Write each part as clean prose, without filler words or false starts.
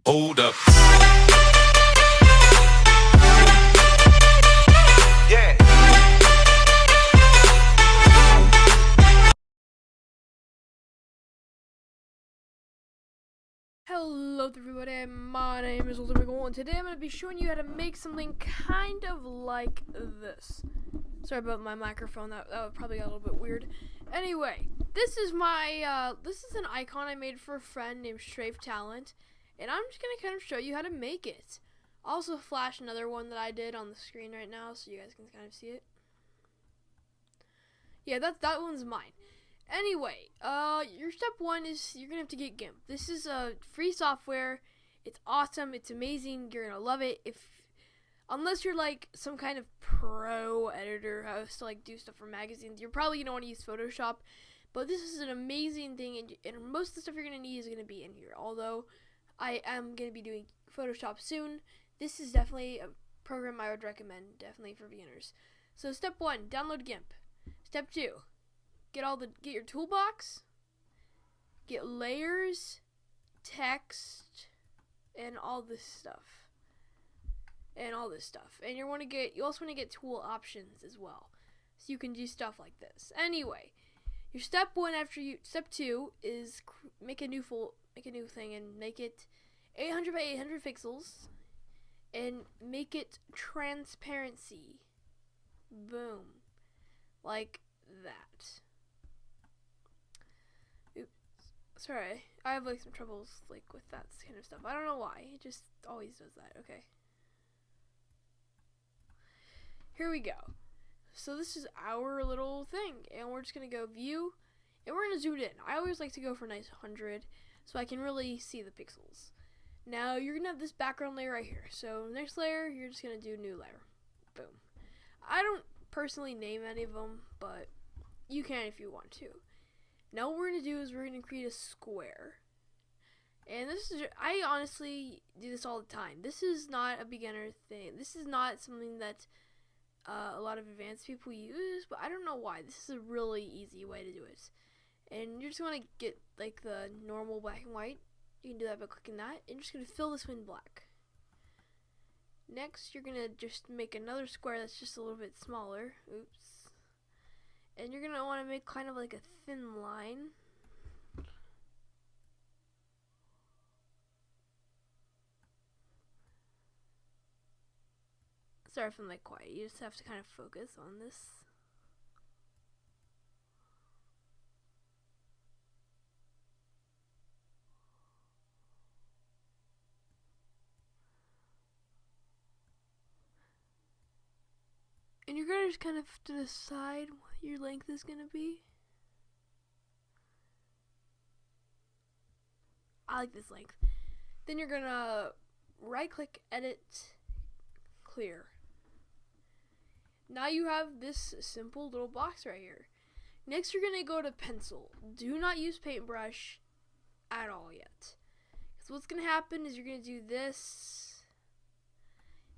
Hold up. Yeah. Hello everybody, my name is Ultimate Goal, and today I'm going to be showing you how to make something kind of like this. Sorry about my microphone, that probably got a little bit weird. Anyway, this is this is an icon I made for a friend named Strafe Talent, and I'm just going to kind of show you how to make it. I'll also flash another one that I did on the screen right now so you guys can kind of see it. Yeah, that one's mine. Anyway, your step one is you're gonna have to get GIMP. This is a free software. It's awesome. It's amazing. You're gonna love it. Unless you're like some kind of pro editor who has to like do stuff for magazines, you're probably gonna want to use Photoshop. But this is an amazing thing, and most of the stuff you're gonna need is gonna be in here. Although I am gonna be doing Photoshop soon, this is definitely a program I would recommend, definitely for beginners. So step one, download GIMP. Step two, get your toolbox, get layers, text, and all this stuff. And you also want to get tool options as well, so you can do stuff like this. Anyway, your step two is make a new thing and make it 800 by 800 pixels, and make it transparency. Boom, like that. Sorry, I have like some troubles like with that kind of stuff. I don't know why. It just always does that. Okay. Here we go. So this is our little thing, and we're just gonna go view, and we're gonna zoom it in. I always like to go for a nice 100, so I can really see the pixels. Now you're gonna have this background layer right here. So next layer, you're just gonna do new layer. Boom. I don't personally name any of them, but you can if you want to. Now what we're going to do is we're going to create a square. And I honestly do this all the time. This is not a beginner thing. This is not something that a lot of advanced people use, but I don't know why. This is a really easy way to do it. And you're just going to get like the normal black and white. You can do that by clicking that. And you're just going to fill this in black. Next, you're going to just make another square that's just a little bit smaller. Oops. And you're going to want to make kind of like a thin line. Sorry if I'm like quiet. You just have to kind of focus on this. And you're going to just kind of have to decide what your length is going to be. I like this length. Then you're going to right click, edit, clear. Now you have this simple little box right here. Next you're going to go to pencil. Do not use paintbrush at all yet. Because what's going to happen is you're going to do this.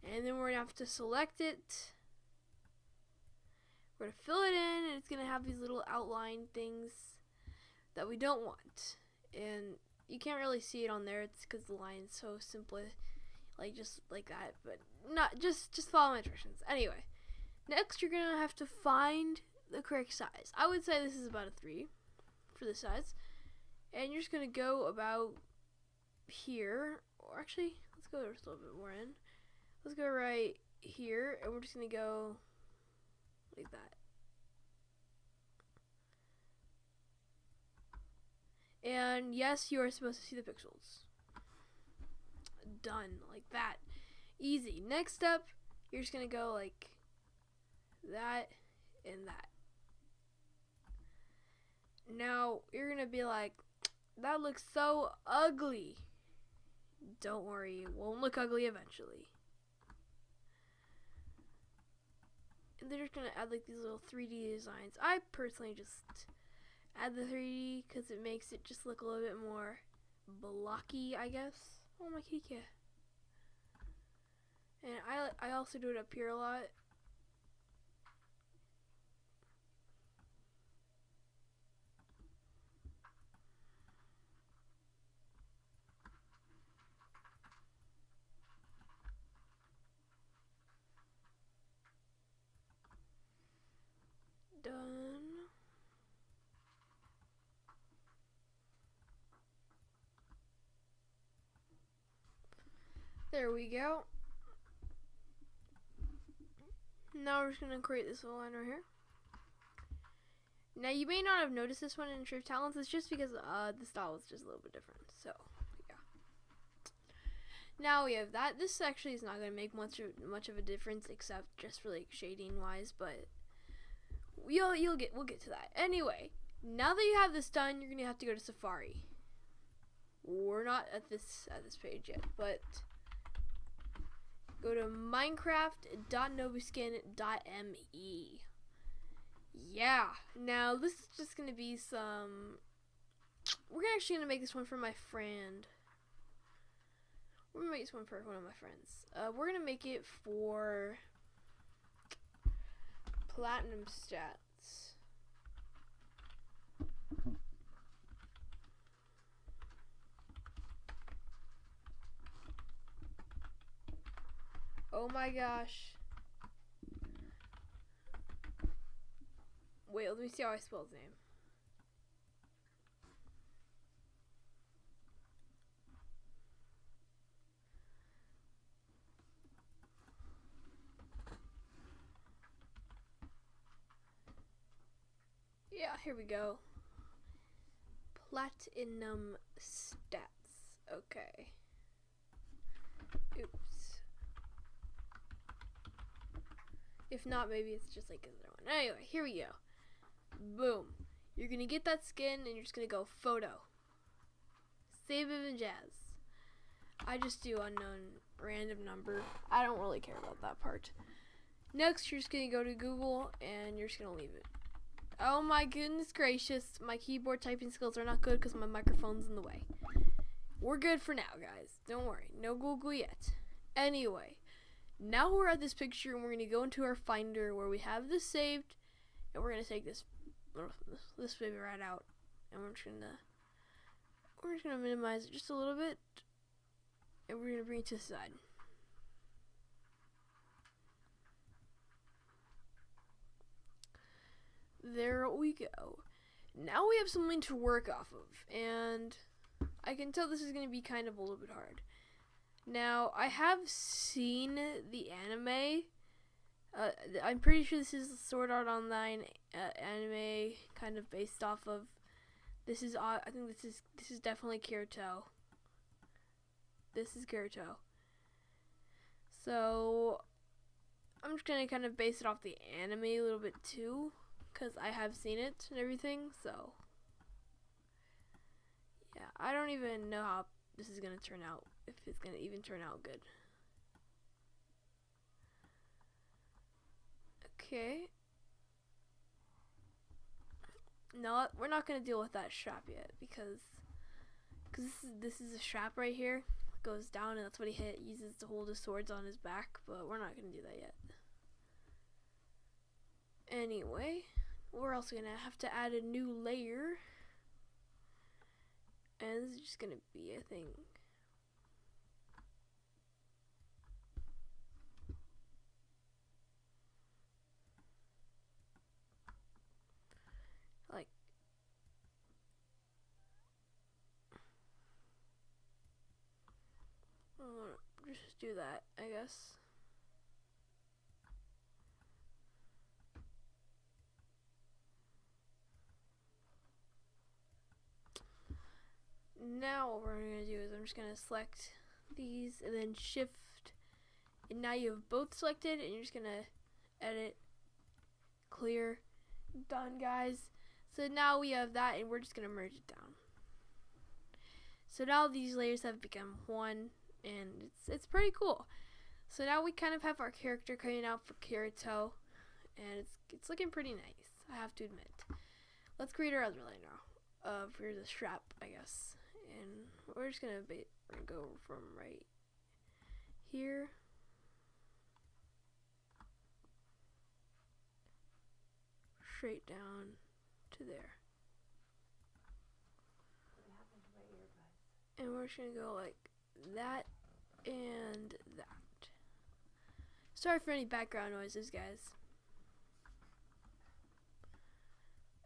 And then we're going to have to select it. We're going to fill it in, and it's going to have these little outline things that we don't want. And you can't really see it on there. It's because the line's so simple, like just like that. But not just follow my instructions. Anyway, next you're going to have to find the correct size. I would say this is about a 3 for the size. And you're just going to go about here. Or actually, let's go just a little bit more in. Let's go right here, and we're just going to go like that. And yes, you are supposed to see the pixels. Done, like that. Easy. Next step, you're just gonna go like that and that. Now you're gonna be like, that looks so ugly. Don't worry, it won't look ugly eventually. And they're just gonna add like these little 3D designs. I personally just add the 3D because it makes it just look a little bit more blocky, I guess. Oh, my kitty cat. And I also do it up here a lot. done. There we go. Now we're just gonna create this little line right here. Now you may not have noticed this one in Shift Talents. It's just because the style is just a little bit different. So yeah. Now we have that. This actually is not gonna make much of a difference, except just for like shading wise. But we'll get to that. Anyway, now that you have this done, you're gonna have to go to Safari. We're not at this page yet, but go to minecraft.novuskin.me. Yeah, now this is just gonna be some. We're actually gonna make this one for my friend. We're gonna make this one for one of my friends. We're gonna make it for platinum stats. Oh my gosh. Wait, let me see how I spell his name. Yeah, here we go. Platinum stats. Okay. Oops. If not, maybe it's just like another one. Anyway, here we go. Boom. You're gonna get that skin and you're just gonna go photo. Save it in Jazz. I just do unknown random number. I don't really care about that part. Next, you're just gonna go to Google and you're just gonna leave it. Oh my goodness gracious. My keyboard typing skills are not good because my microphone's in the way. We're good for now, guys. Don't worry. No Google yet. Anyway, now we're at this picture and we're gonna go into our Finder where we have this saved, and we're gonna take this baby right out, and we're just gonna minimize it just a little bit, and we're gonna bring it to the side. There we go. Now we have something to work off of, and I can tell this is gonna be kind of a little bit hard. Now, I have seen the anime. I'm pretty sure this is Sword Art Online anime, kind of based off of. This is I think this is definitely Kirito. This is Kirito. So I'm just gonna kind of base it off the anime a little bit too, cause I have seen it and everything. So yeah, I don't even know how this is gonna turn out, if it's gonna even turn out good. Okay. No, we're not gonna deal with that strap yet because this is a strap right here. It goes down and that's what he uses to hold his swords on his back. But we're not gonna do that yet. Anyway, we're also gonna have to add a new layer, and this is just gonna be a thing. Like, just do that, I guess. Now what we're going to do is I'm just going to select these and then shift, and now you have both selected, and you're just going to edit, clear, done, guys. So now we have that, and we're just going to merge it down. So now these layers have become one, and it's pretty cool. So now we kind of have our character coming out for Kirito, and it's looking pretty nice, I have to admit. Let's create our other layer now, for the strap, I guess. And we're just gonna go from right here straight down to there. And we're just gonna go like that and that. Sorry for any background noises, guys.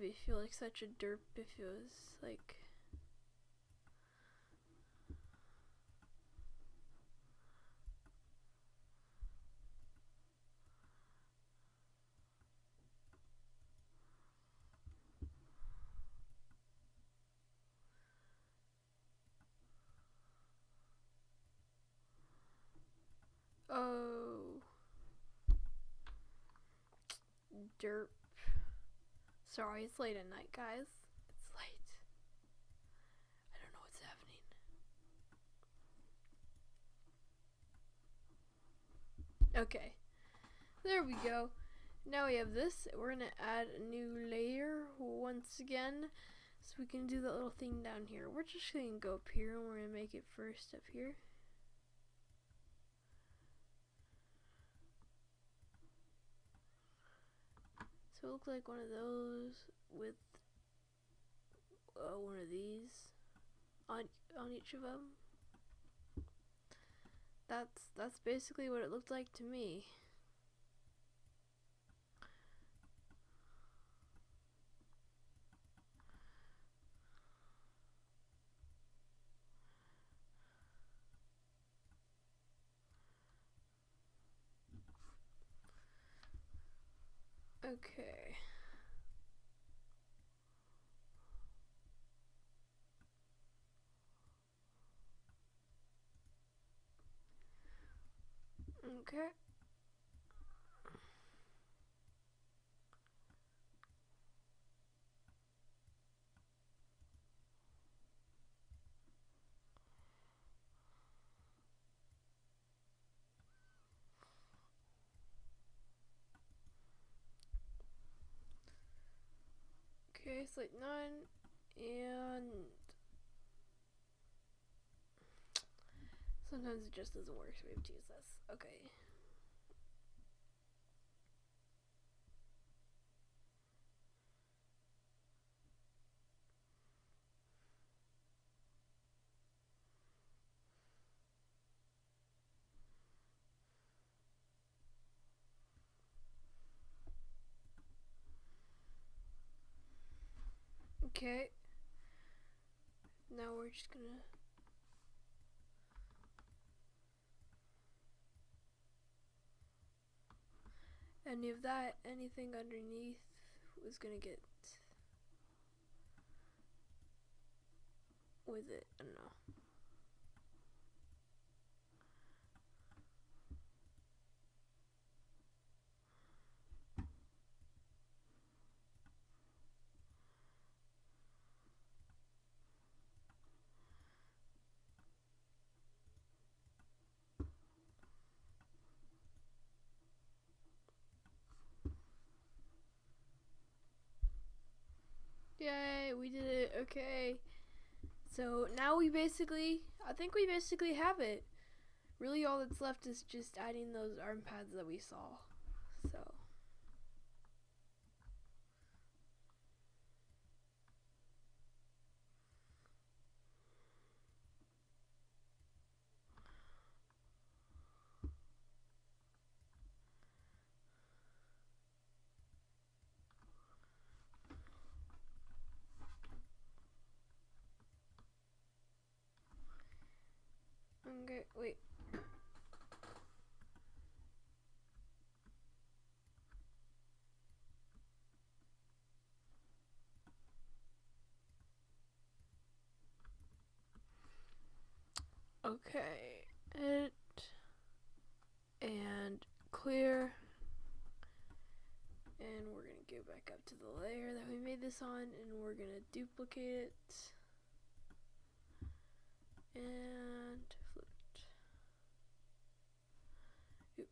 would be feel like such a derp if it was like. Oh, derp. Sorry, it's late at night, guys. It's late. I don't know what's happening. Okay, there we go. Now we have this. We're gonna add a new layer once again, so we can do that little thing down here. We're just gonna go up here and we're gonna make it first up here. So it looks like one of those with one of these on each of them. That's basically what it looked like to me. Okay. Okay. Okay, it's like 9 and sometimes it just doesn't work, so we have to use this. Okay. Okay. Now we're just gonna anything underneath was gonna get with it. I don't know. Yay, we did it. Okay. So now I think we basically have it. Really all that's left is just adding those arm pads that we saw. So. Okay, wait. Okay, edit and clear, and we're gonna go back up to the layer that we made this on, and we're gonna duplicate it and flip it. Oops.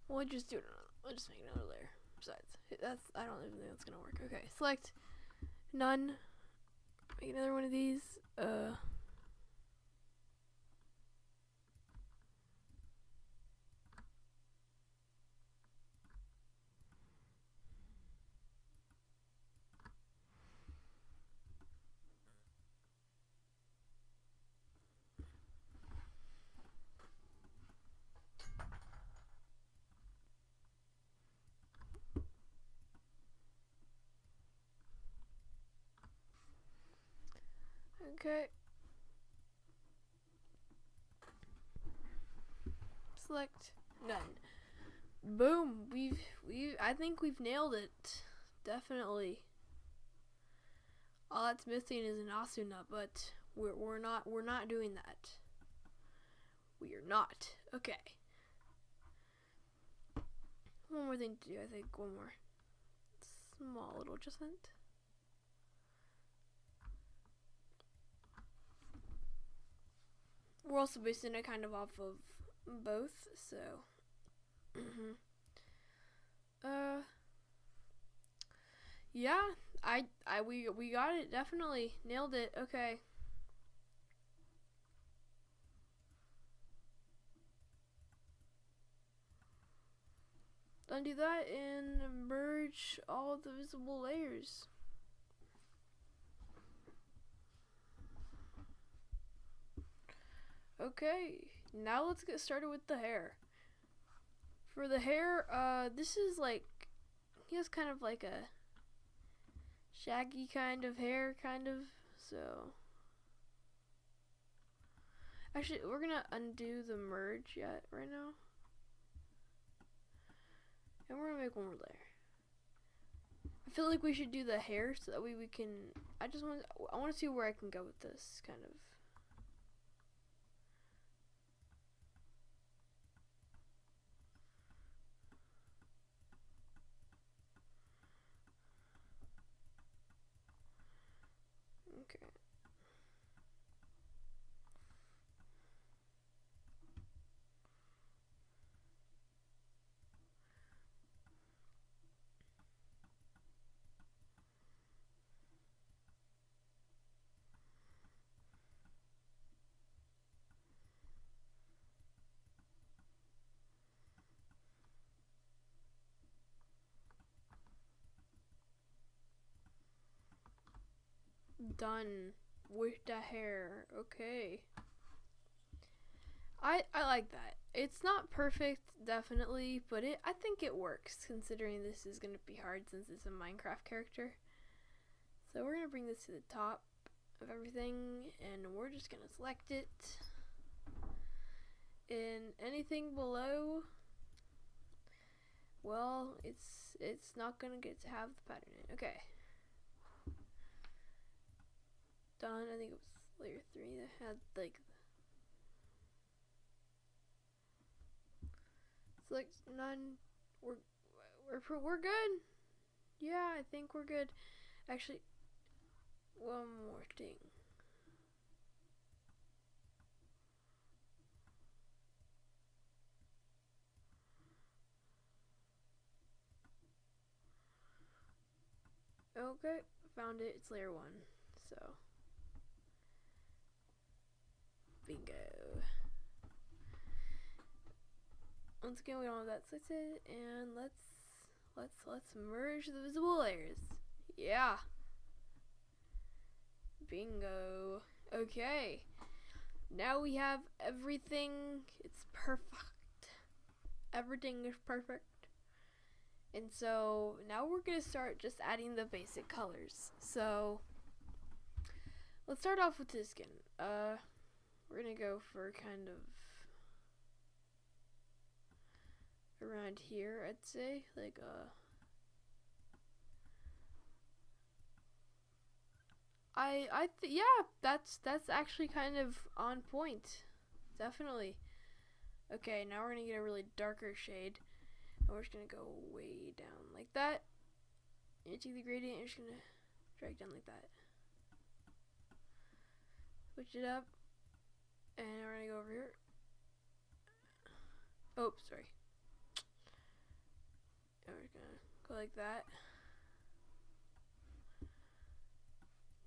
We'll just do it. We'll just make another layer. Besides, I don't even think that's gonna work. Okay, select none. Make another one of these. Okay. Select none. Boom. I think we've nailed it. Definitely. All that's missing is an Asuna, but we're not doing that. We are not. Okay. One more thing to do, I think. One more small little adjustment. We're also basing it kind of off of both, so yeah, we got it, definitely nailed it. Okay. Undo that and merge all the visible layers. Okay, now let's get started with the hair. For the hair, this is like, he has kind of like a shaggy kind of hair, so. Actually, we're gonna undo the merge yet right now. And we're gonna make one more layer. I feel like we should do the hair so that way we can, I want to see where I can go with this, kind of. Okay. Done with the hair. Okay. I like that. It's not perfect, definitely, but I think it works considering this is gonna be hard since it's a Minecraft character. So we're gonna bring this to the top of everything and we're just gonna select it. And anything below, well, it's not gonna get to have the pattern in. Okay. Done. I think it was layer 3 that had like select none. We're good. Yeah, I think we're good. Actually, one more thing. Okay, found it. It's layer 1. So bingo. Once again, we don't have that selected, and let's merge the visible layers. Yeah. Bingo. Okay. Now we have everything. It's perfect. Everything is perfect. And so now we're gonna start just adding the basic colors. So let's start off with this skin. We're gonna go for kind of around here, I'd say, like yeah, that's actually kind of on point, definitely. Okay, now we're gonna get a really darker shade, and we're just gonna go way down like that. You take the gradient, you're just gonna drag down like that. Switch it up, and we're gonna go over here. Oh, sorry. And we're just gonna go like that.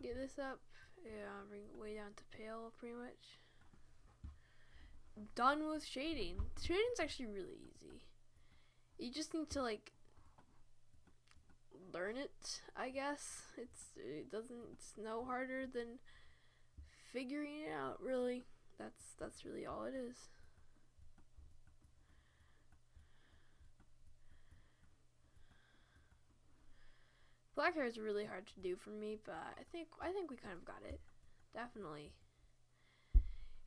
Get this up. Yeah, bring it way down to pale, pretty much. Done with shading. Shading's actually really easy. You just need to like learn it, I guess. It's no harder than figuring it out, really. That's really all it is. Black hair is really hard to do for me, but I think we kind of got it. definitely.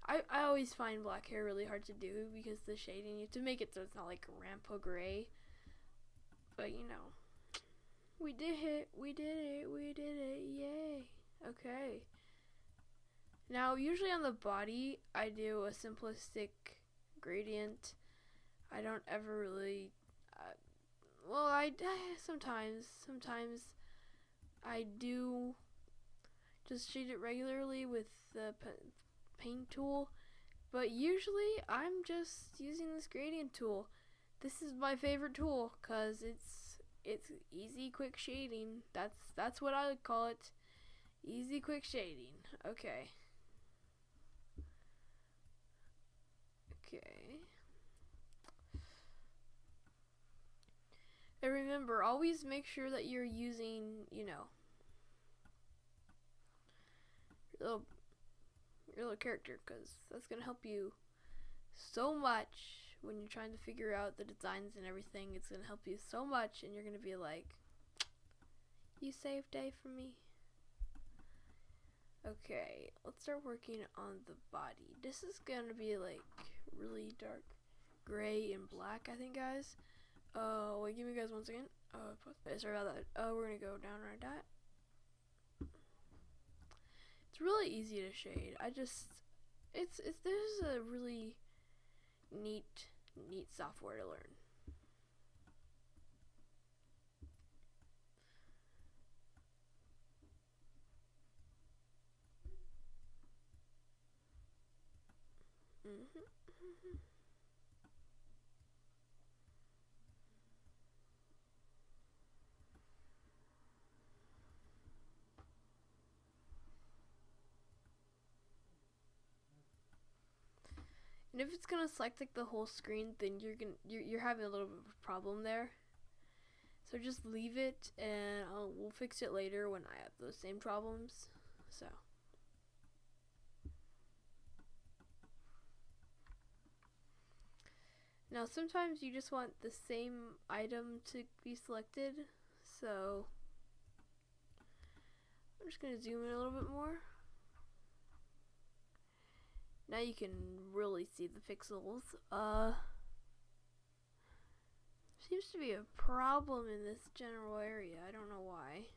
I always find black hair really hard to do because the shading, you have to make it so it's not like Rampo gray. But you know, we did it, yay. Okay. Now, usually on the body, I do a simplistic gradient. I don't ever really, well, sometimes I do just shade it regularly with the paint tool, but usually I'm just using this gradient tool. This is my favorite tool because it's easy, quick shading. That's what I would call it. Easy, quick shading. Okay. Okay. And remember, always make sure that you're using, you know, your little character, because that's gonna help you so much when you're trying to figure out the designs and everything. It's gonna help you so much, and you're gonna be like, you saved day for me. Okay, let's start working on the body. This is gonna be like really dark gray and black, I think, guys. Wait, give me guys 1 second. Sorry about that. We're gonna go down right that. It's really easy to shade. This is a really neat software to learn. And if it's gonna select like the whole screen, then you're having a little bit of a problem there. So just leave it, and we'll fix it later when I have those same problems. So. Now sometimes you just want the same item to be selected, so I'm just gonna zoom in a little bit more. Now you can really see the pixels. Seems to be a problem in this general area. I don't know why.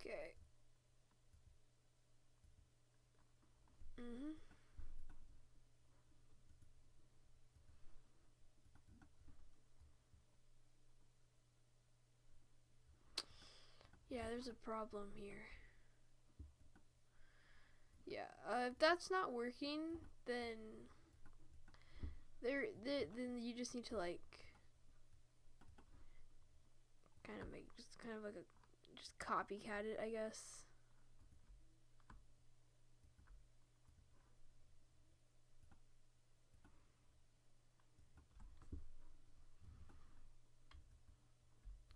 Okay. Yeah, there's a problem here. Yeah, if that's not working, then then you just need to like kind of make just kind of like just copycat it, I guess.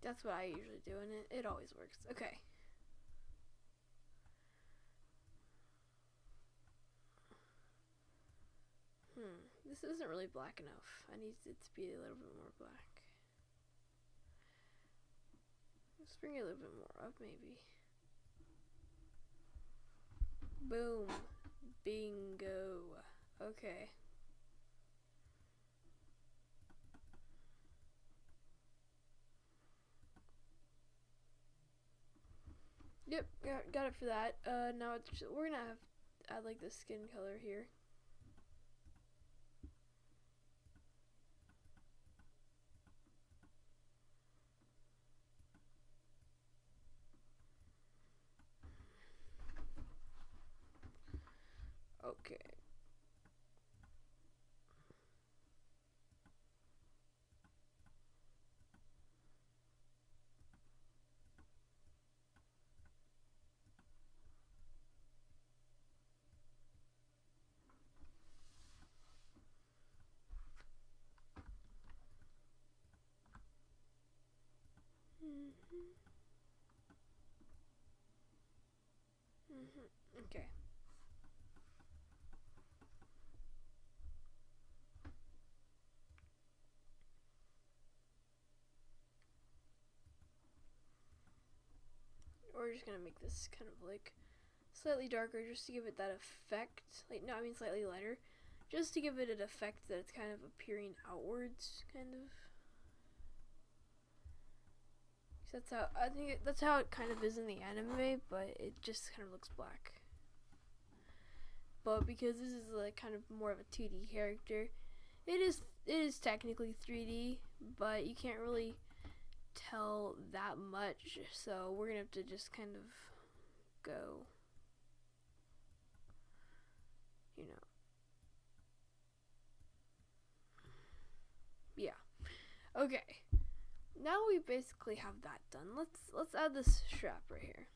That's what I usually do, and it always works. Okay. This isn't really black enough. I need it to be a little bit more black. Let's bring it a little bit more up, maybe. Boom. Bingo. Okay. Yep, got it for that. Now we're gonna have to add like the skin color here. Okay. Okay. We're just gonna make this kind of like slightly darker just to give it that effect. Like, no, I mean slightly lighter. Just to give it an effect that it's kind of appearing outwards, kind of. That's how, I think that's how it kind of is in the anime, but it just kind of looks black. But because this is like kind of more of a 2D character, it is technically 3D, but you can't really tell that much, so we're gonna have to just kind of go, you know. Yeah. Okay. Now we basically have that done. Let's add this strap right here.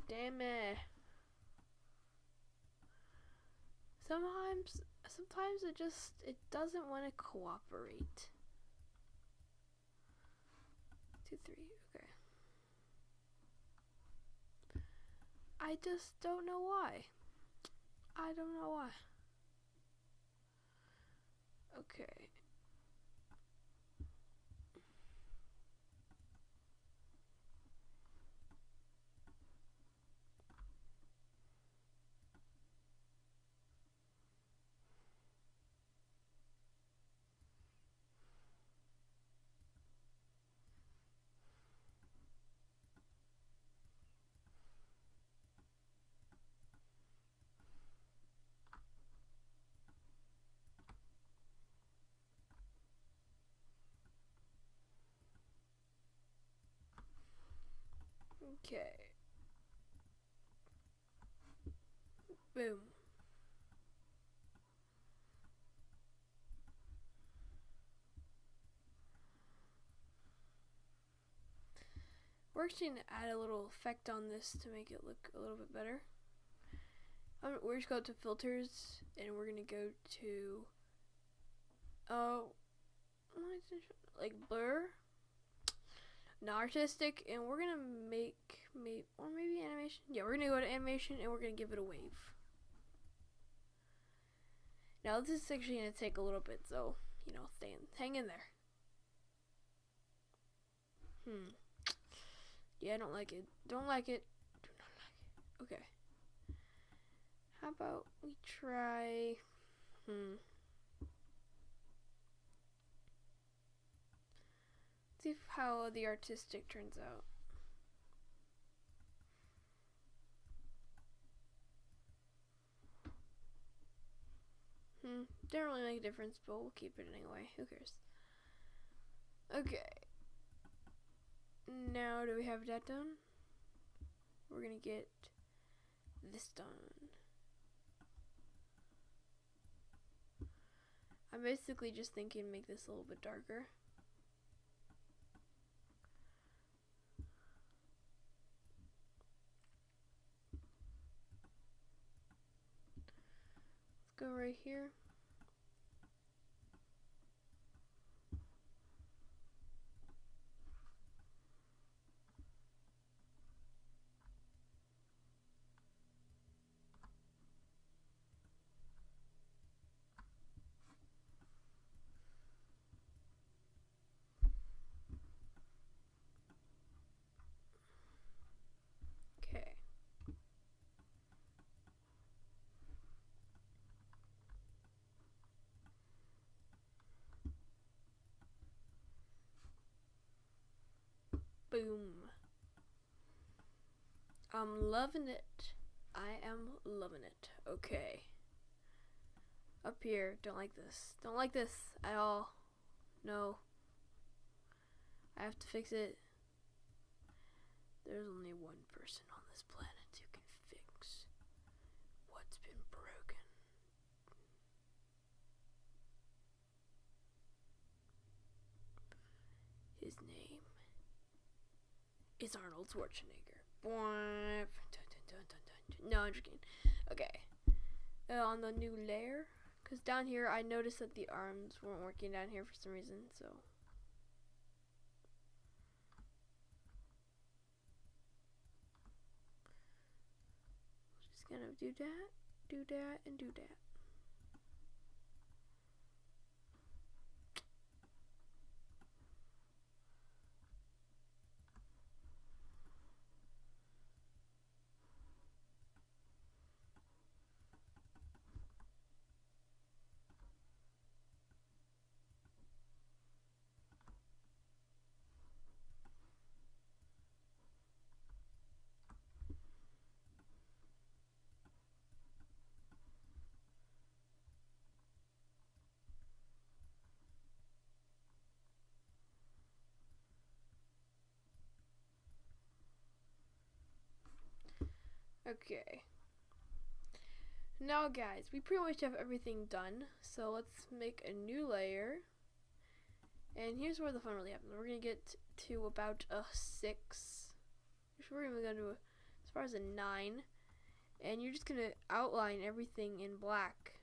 Damn it. Sometimes it doesn't want to cooperate. 2, 3, okay. I just don't know why. I don't know why. Okay. Okay. Boom. We're actually going to add a little effect on this to make it look a little bit better. We're just going to filters, and we're going to go to, like blur, not artistic, and we're going to make, or maybe animation. Yeah, we're going to go to animation, and we're going to give it a wave. Now this is actually going to take a little bit, so, you know, hang in there. Yeah, I don't like it. Don't like it. Do not like it. Okay. How about we try... See how the artistic turns out. Didn't really make a difference, but we'll keep it anyway. Who cares? Okay. Now, do we have that done? We're gonna get this done. I'm basically just thinking make this a little bit darker. Let's go right here. Okay. Boom. I'm loving it. I am loving it. Okay. Up here, don't like this. Don't like this at all. No. I have to fix it. There's only one person on this planet who can fix what's been broken. His name is Arnold Schwarzenegger. No, I'm just kidding. On the new layer, Because down here, I noticed that the arms weren't working down here for some reason, so. Just gonna do that, and do that. Okay. Now guys, we pretty much have everything done. So let's make a new layer. And here's where the fun really happens. We're going to get to about a 6. We're even going to do as far as a 9. And you're just going to outline everything in black.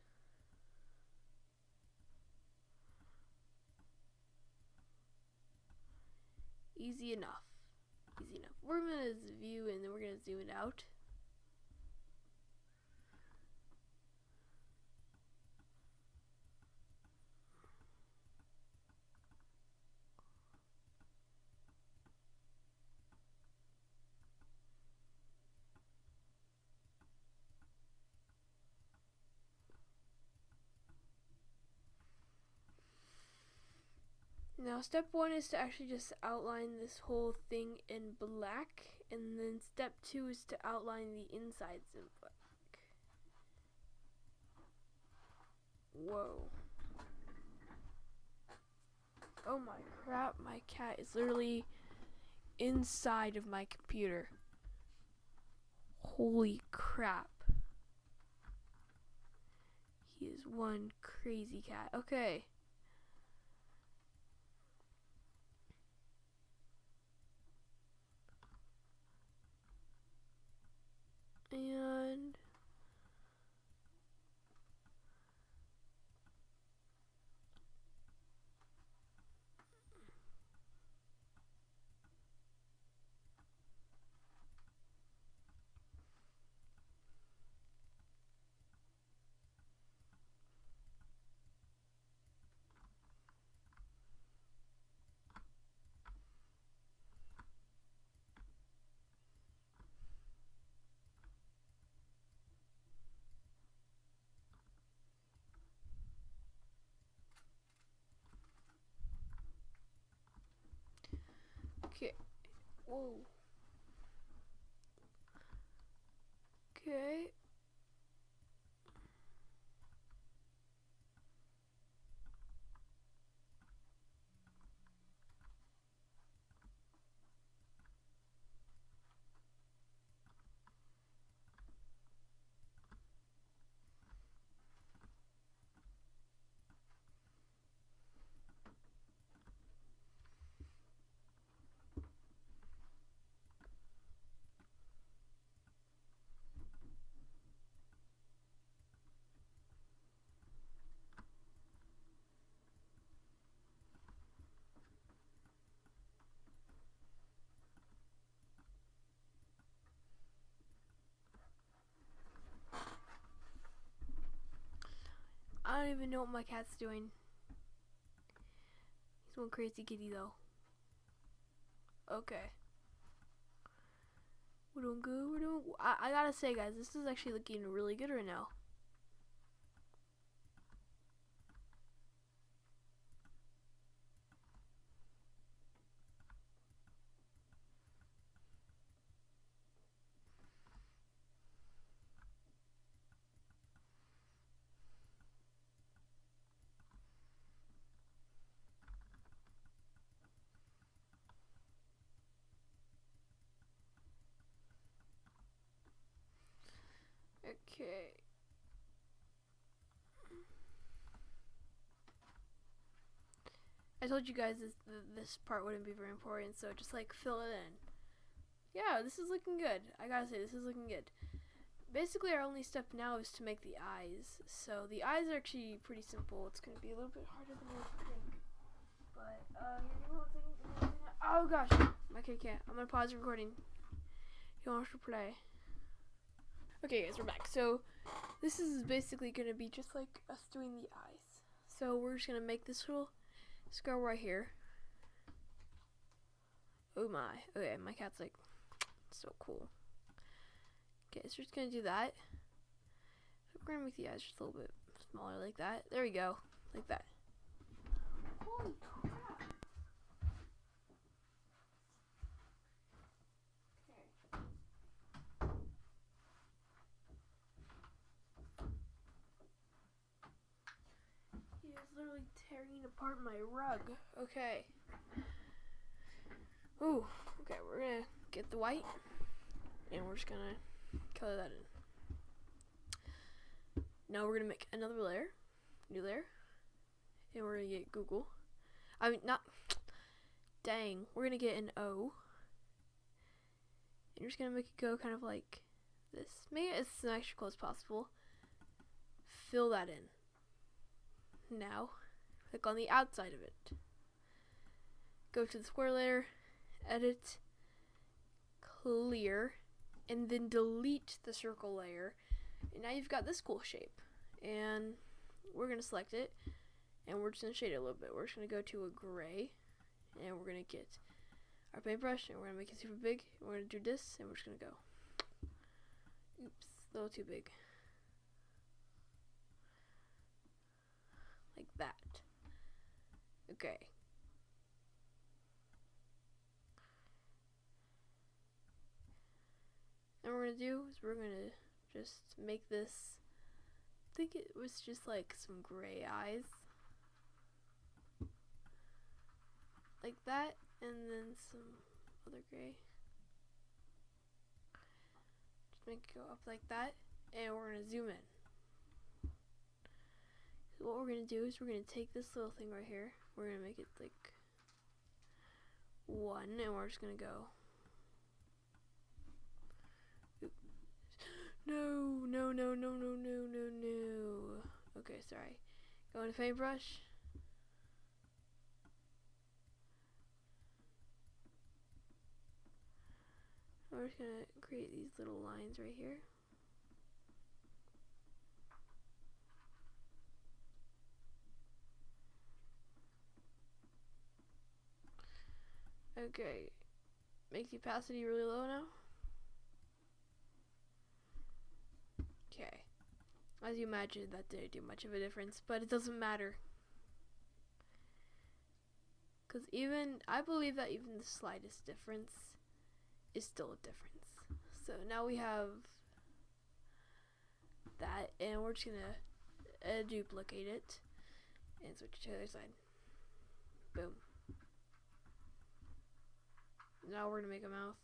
Easy enough. Easy enough. We're going to view and then we're going to zoom it out. Now step 1 is to actually just outline this whole thing in black, and then step 2 is to outline the insides in black. Whoa. Oh my crap, my cat is literally inside of my computer. Holy crap. He is one crazy cat. Okay. And okay. Whoa. Okay. I don't even know what my cat's doing. He's one crazy kitty though. Okay. We're doing good. We're doing. I gotta say, guys, this is actually looking really good right now. Okay. I told you guys this part wouldn't be very important, so just like fill it in. Yeah, this is looking good. I gotta say, this is looking good. basically our only step now is to make the eyes. So the eyes are actually pretty simple. It's going to be a little bit harder than you think. But, oh gosh. Okay, can't. I'm going to pause the recording. You want to play. Okay guys, we're back. So this is basically going to be just like us doing the eyes. So we're just going to make this little scar right here. Oh my. Okay, my cat's like so cool. Okay, so we're just going to do that. So we're going to make the eyes just a little bit smaller like that. There we go. Like that. Holy crap. He is literally tearing apart my rug. Okay. Ooh. Okay, we're gonna get the white, and we're just gonna color that in. Now we're gonna make another layer, new layer, and we're gonna get Google. I mean, not. Dang. We're gonna get an O, and you're just gonna make it go kind of like this. Make it as symmetrical as possible. Fill that in. Now, click on the outside of it. Go to the square layer, edit, clear, and then delete the circle layer. And now you've got this cool shape. And we're going to select it, and we're just going to shade it a little bit. We're just going to go to a gray, and we're going to get our paintbrush, and we're going to make it super big. We're going to do this, and we're just going to go. Oops, a little too big. Like that. Okay. And what we're gonna do is we're gonna just make this. I think it was just like some gray eyes. Like that, and then some other gray. Just make it go up like that, and we're gonna zoom in. What we're going to do is we're going to take this little thing right here. We're going to make it like 1, and we're just going to go. Oop. No. Okay, sorry. Go into paintbrush. We're just going to create these little lines right here. Okay, make the opacity really low now. Okay, as you imagine, that didn't do much of a difference, but it doesn't matter. Because I believe that even the slightest difference is still a difference. So now we have that, and we're just gonna duplicate it and switch to the other side. Boom. Now we're gonna make a mouth.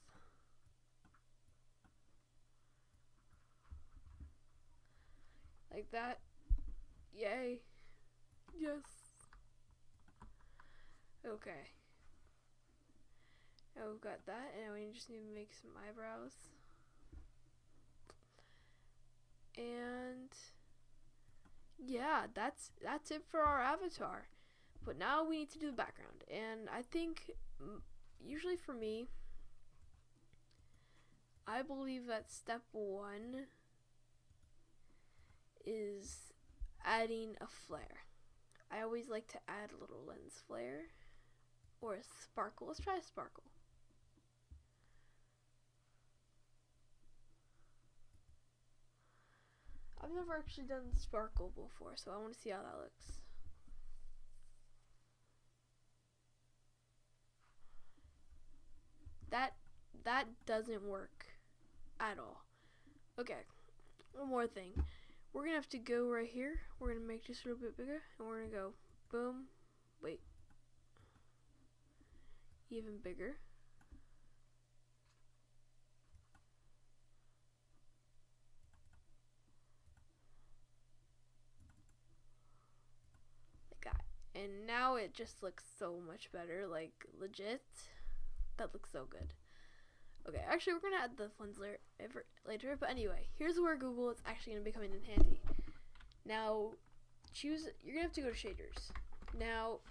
Like that. Yay. Yes. Okay. Now we've got that, and we just need to make some eyebrows. And yeah, that's it for our avatar. But now we need to do the background, and I think usually for me, I believe that step 1 is adding a flare. I always like to add a little lens flare or a sparkle. Let's try a sparkle. I've never actually done sparkle before, so I want to see how that looks. That doesn't work at all. Okay, one more thing. We're gonna have to go right here. We're gonna make this a little bit bigger, and we're gonna go boom. Wait, even bigger. Like that. And now it just looks so much better, like legit. That looks so good. Okay, actually, we're gonna add the funds later. But anyway, here's where Google is actually gonna be coming in handy. Now, you're gonna have to go to shaders. Now,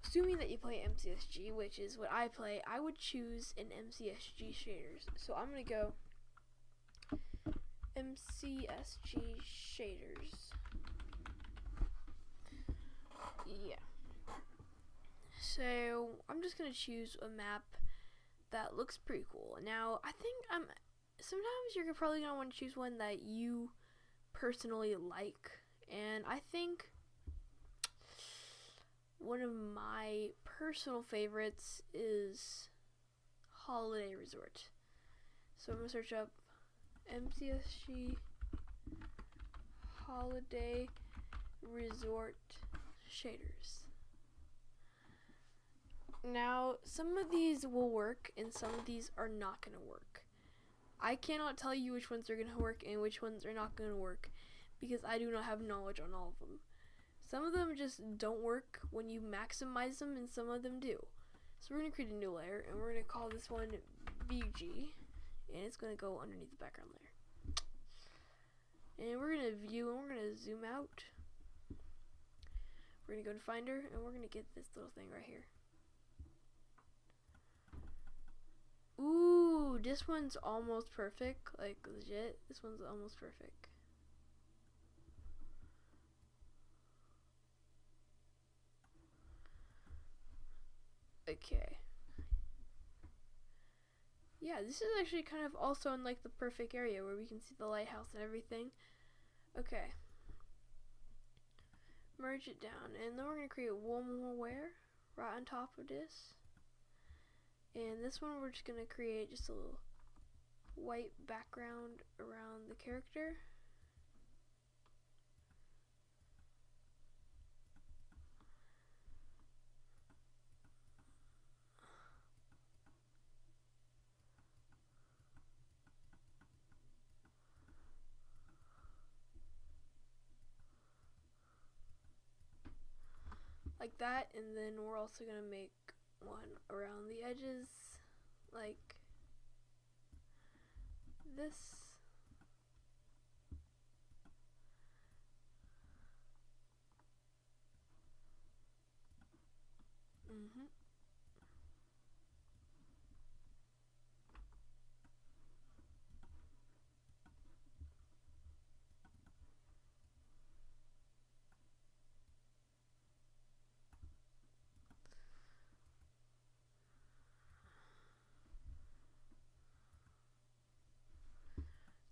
assuming that you play MCSG, which is what I play, I would choose an MCSG shaders. So I'm gonna go MCSG shaders. Yeah. So I'm just gonna choose a map that looks pretty cool. Now I think sometimes you're probably gonna want to choose one that you personally like, and I think one of my personal favorites is Holiday Resort. So I'm gonna search up MCSG Holiday Resort shaders. Now, some of these will work and some of these are not going to work. I cannot tell you which ones are going to work and which ones are not going to work because I do not have knowledge on all of them. Some of them just don't work when you maximize them and some of them do. So we're going to create a new layer and we're going to call this one VG, and it's going to go underneath the background layer. And we're going to view and we're going to zoom out. We're going to go to Finder and we're going to get this little thing right here. Ooh, this one's almost perfect. Like, legit, this one's almost perfect. Okay. Yeah, this is actually kind of also in like the perfect area where we can see the lighthouse and everything. Okay. Merge it down, and then we're going to create one more layer right on top of this. And this one we're just going to create just a little white background around the character. Like that, and then we're also going to make one around the edges like this.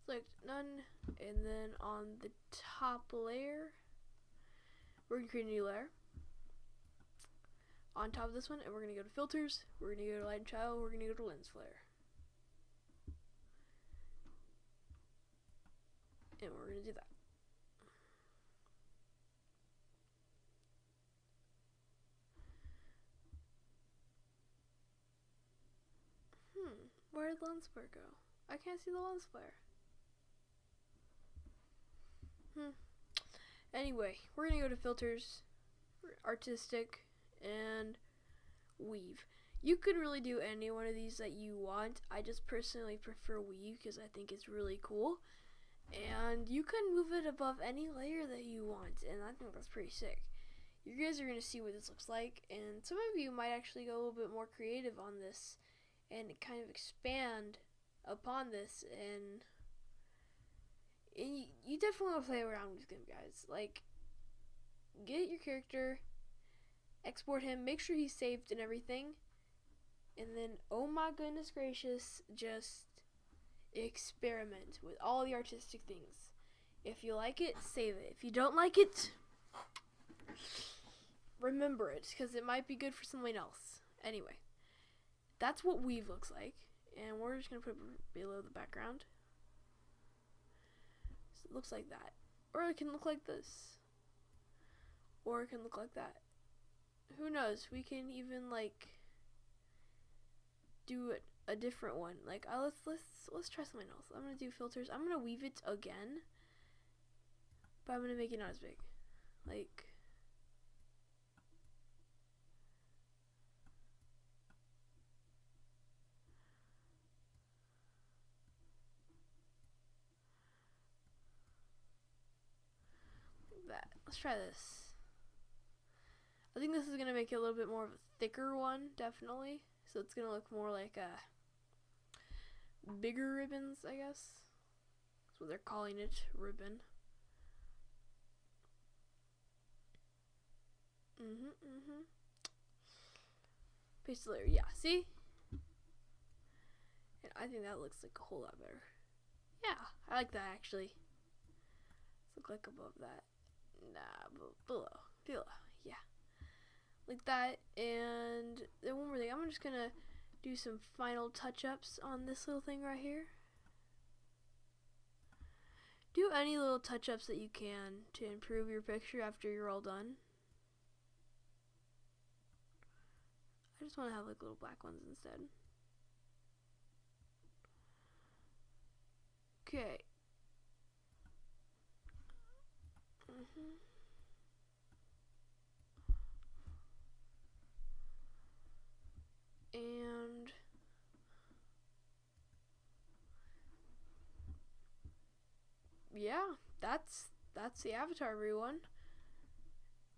Select none, and then on the top layer we're going to create a new layer on top of this one, and we're going to go to filters, we're going to go to light and shadow, we're going to go to lens flare, and we're going to do that. Where did the lens flare go? I can't see the lens flare. Anyway, we're gonna go to filters, artistic, and weave. You could really do any one of these that you want. I just personally prefer weave because I think it's really cool. And you can move it above any layer that you want, and I think that's pretty sick. You guys are gonna see what this looks like, and some of you might actually go a little bit more creative on this and kind of expand upon this, and you definitely want to play around with him, guys. Like, get your character, export him, make sure he's saved and everything, and then, oh my goodness gracious, just experiment with all the artistic things. If you like it, save it. If you don't like it, remember it, because it might be good for someone else. Anyway, that's what weave looks like, and we're just going to put it below the background. So it looks like that. Or it can look like this. Or it can look like that. Who knows? We can even like do a different one. Like let's try something else. I'm gonna do filters. I'm gonna weave it again, but I'm gonna make it not as big. Like, let's try this. I think this is gonna make it a little bit more of a thicker one, definitely. So it's gonna look more like a bigger ribbons, I guess. That's what they're calling it, ribbon. Paste the layer, yeah, see? And I think that looks like a whole lot better. Yeah, I like that actually. Let's look like above that. Nah, below, yeah. Like that, and then one more thing. I'm just gonna do some final touch-ups on this little thing right here. Do any little touch-ups that you can to improve your picture after you're all done. I just want to have like little black ones instead. Okay. And yeah, that's the avatar, everyone.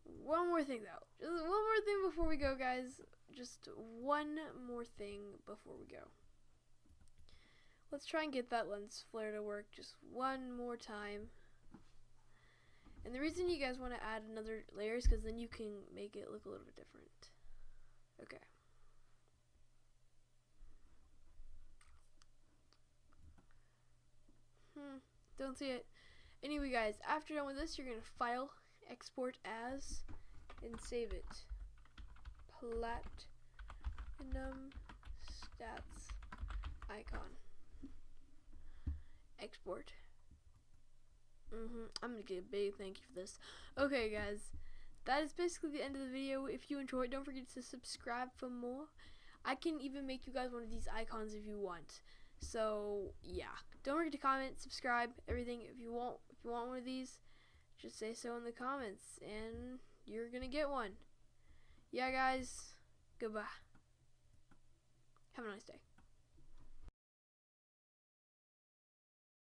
One more thing though. Just one more thing before we go, guys. Just one more thing before we go. Let's try and get that lens flare to work just one more time. And the reason you guys want to add another layer is because then you can make it look a little bit different. Okay. Don't see it. Anyway, guys, after done with this, you're going to file, export as, and save it. Platinum stats icon. Export. I'm going to get a big thank you for this. Okay, guys, that is basically the end of the video. If you enjoyed, don't forget to subscribe for more. I can even make you guys one of these icons if you want. So yeah, don't forget to comment, subscribe, everything. If you want one of these, just say so in the comments and you're gonna get one. Yeah, guys, goodbye. Have a nice day.